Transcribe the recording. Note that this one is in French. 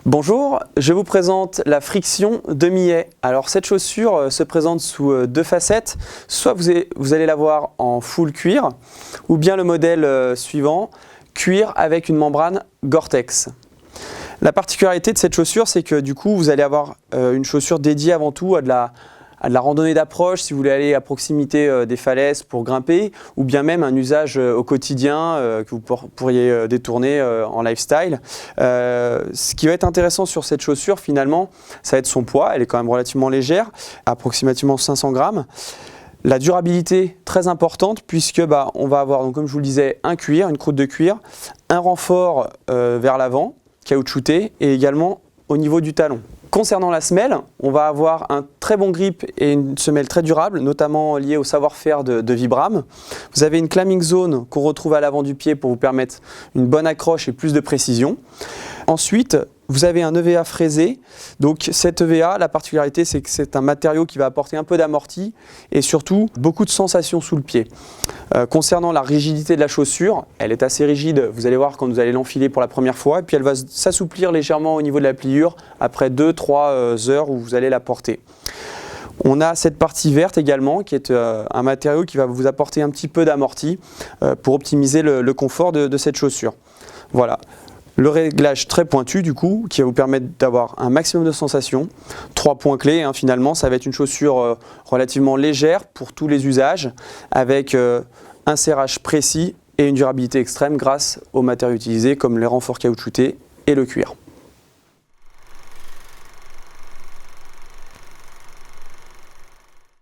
Bonjour, je vous présente la Friction de Millet. Alors cette chaussure se présente sous deux facettes, soit vous allez l'avoir en full cuir, ou bien le modèle suivant, cuir avec une membrane Gore-Tex. La particularité de cette chaussure, c'est que du coup vous allez avoir une chaussure dédiée avant tout à de la randonnée d'approche, si vous voulez aller à proximité des falaises pour grimper, ou bien même un usage au quotidien que vous pourriez détourner en lifestyle. Ce qui va être intéressant sur cette chaussure finalement, ça va être son poids. Elle est quand même relativement légère, approximativement 500 grammes. La durabilité très importante puisque on va avoir, donc, comme je vous le disais, un cuir, une croûte de cuir, un renfort vers l'avant, caoutchouté, et également au niveau du talon. Concernant la semelle, on va avoir un très bon grip et une semelle très durable, notamment liée au savoir-faire de Vibram. Vous avez une clamming zone qu'on retrouve à l'avant du pied pour vous permettre une bonne accroche et plus de précision. Ensuite, vous avez un EVA fraisé. Donc cet EVA, la particularité, c'est que c'est un matériau qui va apporter un peu d'amorti et surtout beaucoup de sensations sous le pied. Concernant la rigidité de la chaussure, elle est assez rigide, vous allez voir quand vous allez l'enfiler pour la première fois, et puis elle va s'assouplir légèrement au niveau de la pliure après 2-3 heures où vous allez la porter. On a cette partie verte également qui est un matériau qui va vous apporter un petit peu d'amorti pour optimiser le confort de cette chaussure. Voilà. Le réglage très pointu du coup, qui va vous permettre d'avoir un maximum de sensations. 3 points clés, finalement, ça va être une chaussure relativement légère pour tous les usages, avec un serrage précis et une durabilité extrême grâce aux matériaux utilisés comme les renforts caoutchoutés et le cuir.